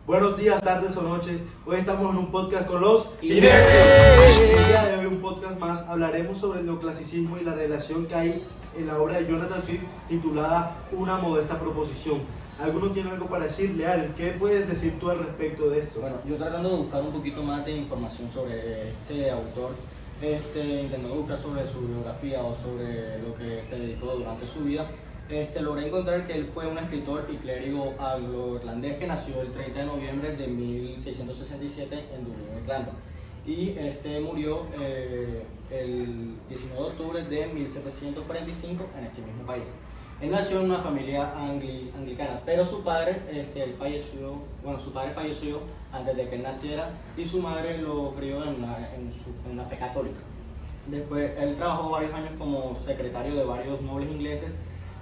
Buenos días, tardes o noches. Hoy estamos en un podcast con los Ineptos. El día de hoy, un podcast más, hablaremos sobre el neoclasicismo y la relación que hay en la obra de Jonathan Swift titulada Una modesta proposición. ¿Alguno tiene algo para decir? Leal, ¿qué puedes decir tú al respecto de esto? Bueno, yo tratando de buscar un poquito más de información sobre este autor, intentando buscar sobre su biografía o sobre lo que se dedicó durante su vida, logré encontrar que él fue un escritor y clérigo anglo-irlandés que nació el 30 de noviembre de 1667 en Dublín, Irlanda. Y murió el 19 de octubre de 1745 en este mismo país. Él nació en una familia anglicana, pero su padre, su padre falleció antes de que él naciera y su madre lo crió en una fe católica. Después, él trabajó varios años como secretario de varios nobles ingleses,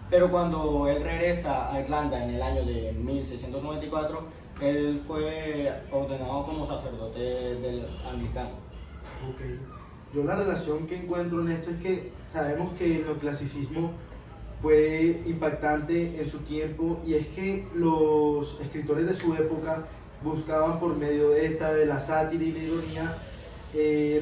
pero cuando él regresa a Irlanda en el año de 1694, él fue ordenado como sacerdote del anglicano. Okay. Yo la relación que encuentro en esto es que sabemos que el neoclasicismo fue impactante en su tiempo y es que los escritores de su época buscaban por medio de la sátira y la ironía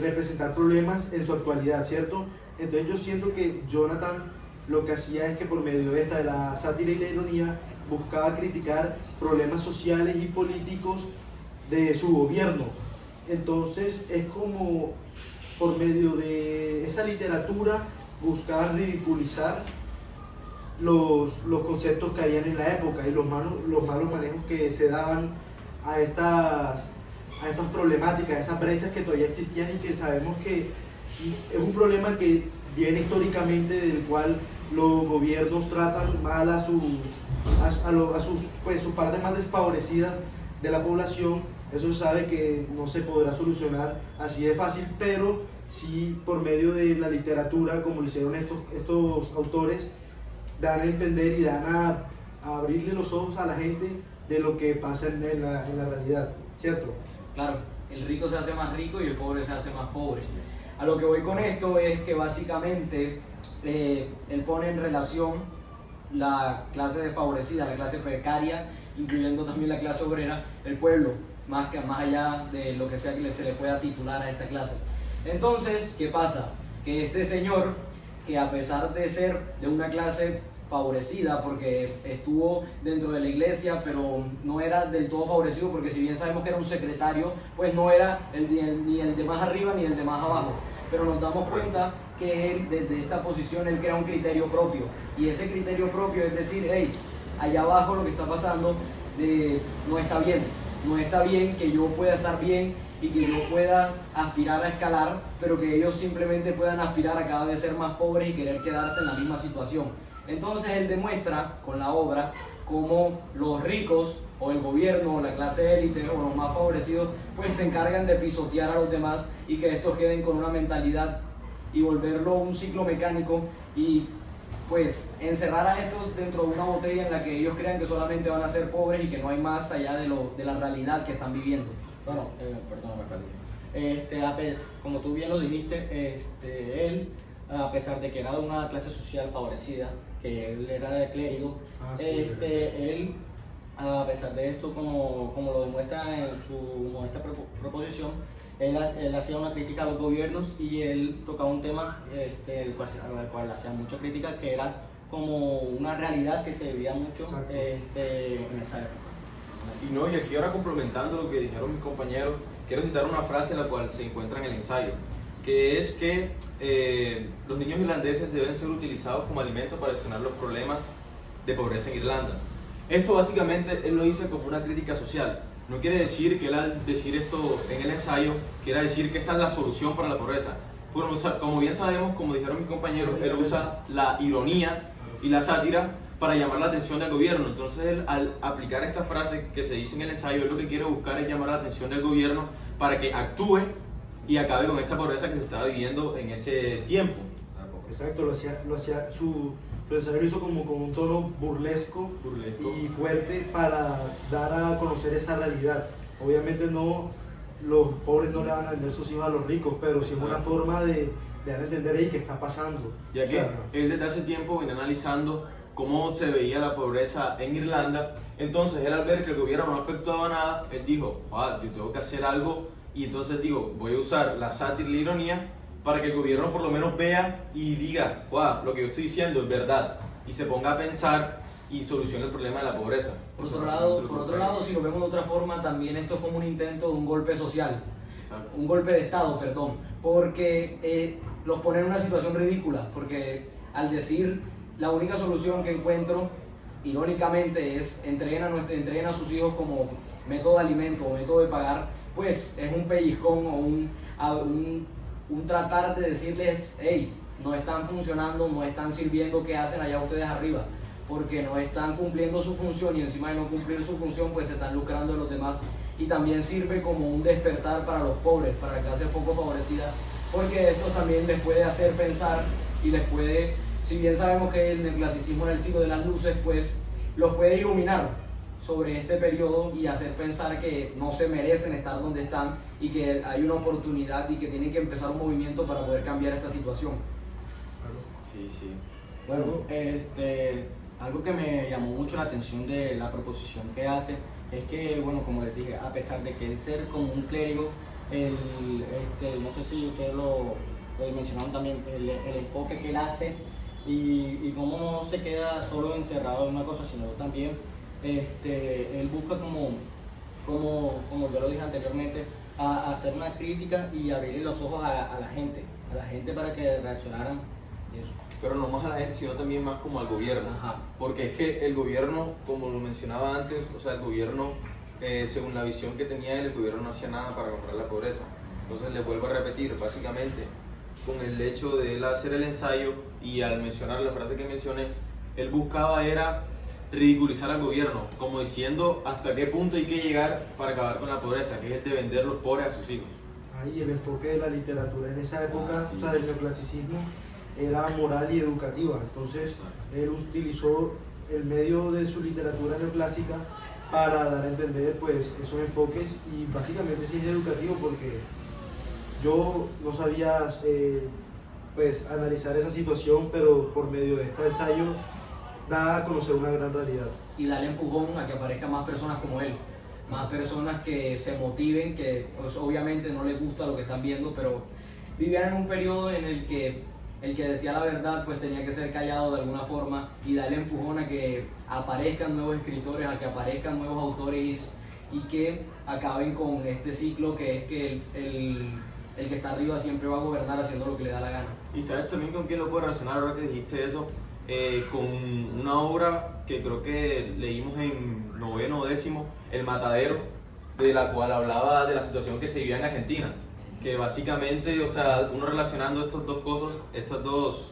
representar problemas en su actualidad, ¿cierto? Entonces yo siento que Jonathan lo que hacía es que por medio de la sátira y la ironía buscaba criticar problemas sociales y políticos de su gobierno. Entonces es como por medio de esa literatura buscaba ridiculizar los conceptos que habían en la época y los malos manejos que se daban a estas problemáticas, a esas brechas que todavía existían y que sabemos que es un problema que viene históricamente, del cual los gobiernos tratan mal a sus partes más desfavorecidas de la población. Eso se sabe que no se podrá solucionar así de fácil, pero sí por medio de la literatura, como lo hicieron estos autores, dan a entender y dan a abrirle los ojos a la gente de lo que pasa en la realidad, ¿cierto? Claro, el rico se hace más rico y el pobre se hace más pobre. A lo que voy con esto es que básicamente él pone en relación la clase desfavorecida, la clase precaria, incluyendo también la clase obrera, el pueblo, más allá de lo que sea que se le pueda titular a esta clase. Entonces, ¿qué pasa? Que este señor, que a pesar de ser de una clase favorecida, porque estuvo dentro de la iglesia, pero no era del todo favorecido, porque si bien sabemos que era un secretario, pues no era ni el de más arriba ni el de más abajo, pero nos damos cuenta que él, desde esta posición, él crea un criterio propio, y ese criterio propio es decir, hey, allá abajo lo que está pasando no está bien que yo pueda estar bien y que yo pueda aspirar a escalar, pero que ellos simplemente puedan aspirar a cada vez ser más pobres y querer quedarse en la misma situación. Entonces él demuestra con la obra cómo los ricos o el gobierno o la clase élite o los más favorecidos pues se encargan de pisotear a los demás y que estos queden con una mentalidad y volverlo un ciclo mecánico y pues encerrar a estos dentro de una botella en la que ellos crean que solamente van a ser pobres y que no hay más allá de la realidad que están viviendo. Bueno, perdón, me perdí. Como tú bien lo dijiste, él, a pesar de que era de una clase social favorecida, que él era de clérigo, él, a pesar de esto, como lo demuestra en su modesta proposición, él hacía una crítica a los gobiernos y él tocaba un tema al cual hacía mucha crítica, que era como una realidad que se vivía mucho en esa época. Y aquí ahora complementando lo que dijeron mis compañeros, quiero citar una frase la cual se encuentra en el ensayo, que es que los niños irlandeses deben ser utilizados como alimento para solucionar los problemas de pobreza en Irlanda. Esto básicamente él lo dice como una crítica social. No quiere decir que él, al decir esto en el ensayo, quiera decir que esa es la solución para la pobreza. Bueno, como bien sabemos, como dijeron mis compañeros, él usa la ironía y la sátira para llamar la atención del gobierno. Entonces él, al aplicar esta frase que se dice en el ensayo, él lo que quiere buscar es llamar la atención del gobierno para que actúe y acabe con esta pobreza que se estaba viviendo en ese tiempo. Exacto, su ensayo lo hizo como con un tono burlesco y fuerte para dar a conocer esa realidad. Obviamente los pobres no le van a vender sus hijos a los ricos, pero sí es una forma de dar a entender ahí qué está pasando. Ya que él desde hace tiempo viene analizando cómo se veía la pobreza en Irlanda. Entonces él, al ver que el gobierno no afectaba nada, él dijo, yo tengo que hacer algo, y entonces digo, voy a usar la sátira y la ironía para que el gobierno por lo menos vea y diga, lo que yo estoy diciendo es verdad, y se ponga a pensar y solucione el problema de la pobreza. Por otro lado, si lo vemos de otra forma, también esto es como un intento de un golpe social. Exacto. Un golpe de Estado, perdón, porque los pone en una situación ridícula, porque al decir la única solución que encuentro, irónicamente, es entreguen a sus hijos como método de alimento o método de pagar, pues es un pellizcón o un tratar de decirles, hey, no están funcionando, no están sirviendo, ¿qué hacen allá ustedes arriba? Porque no están cumpliendo su función, y encima de no cumplir su función, pues se están lucrando de los demás. Y también sirve como un despertar para los pobres, para la clase poco favorecida, porque esto también les puede hacer pensar y les puede, si bien sabemos que el neoclasicismo es el siglo de las luces, pues los puede iluminar sobre este periodo y hacer pensar que no se merecen estar donde están y que hay una oportunidad y que tienen que empezar un movimiento para poder cambiar esta situación. Sí, sí. Bueno, algo que me llamó mucho la atención de la proposición que hace es que, bueno, como les dije, a pesar de que él ser como un clérigo, no sé si ustedes lo mencionaron también, el enfoque que él hace y cómo no se queda solo encerrado en una cosa, sino también él busca como yo lo dije anteriormente, a hacer una crítica y abrir los ojos a la gente para que reaccionaran y eso. Pero no más a la gente, sino también más como al gobierno. Ajá. Porque es que el gobierno, como lo mencionaba antes, o sea, el gobierno, según la visión que tenía él, el gobierno no hacía nada para controlar la pobreza. Entonces les vuelvo a repetir, básicamente, con el hecho de él hacer el ensayo y al mencionar la frase que mencioné, él buscaba era ridiculizar al gobierno, como diciendo hasta qué punto hay que llegar para acabar con la pobreza, que es el de vender los pobres a sus hijos. Ahí el enfoque de la literatura en esa época, Sí. o sea, del neoclasicismo, era moral y educativa. Entonces, él utilizó el medio de su literatura neoclásica para dar a entender pues esos enfoques, y básicamente sí es educativo porque yo no sabía pues analizar esa situación, pero por medio de este ensayo da a conocer una gran realidad. Y darle empujón a que aparezcan más personas como él, más personas que se motiven, que pues, obviamente no les gusta lo que están viendo, pero vivían en un periodo en el que decía la verdad pues tenía que ser callado de alguna forma, y darle empujón a que aparezcan nuevos escritores, a que aparezcan nuevos autores y que acaben con este ciclo que es que el que está arriba siempre va a gobernar haciendo lo que le da la gana. Y sabes también con quién lo puedo relacionar ahora que dijiste eso, con una obra que creo que leímos en noveno o décimo, El Matadero, de la cual hablaba de la situación que se vivía en Argentina, que básicamente, o sea, uno relacionando estas dos cosas, estas dos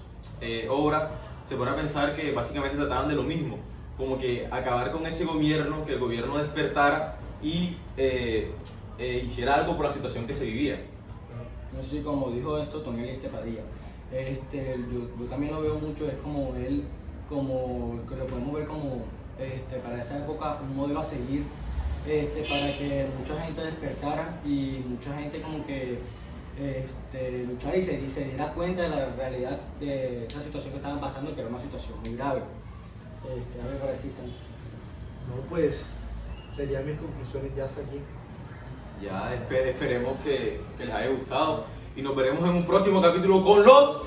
obras, se pone a pensar que básicamente trataban de lo mismo, como que acabar con ese gobierno, que el gobierno despertara y hiciera algo por la situación que se vivía. No sé, como dijo esto Toniel Estepadilla, yo también lo veo mucho, es como él, como que lo podemos ver como para esa época un modelo a seguir, para que mucha gente despertara y mucha gente como que luchara y se diera cuenta de la realidad de esa situación que estaban pasando, que era una situación muy grave. A ver, para decir, Santi. No, pues serían mis conclusiones ya hasta aquí. Ya esperemos que les haya gustado y nos veremos en un próximo capítulo con los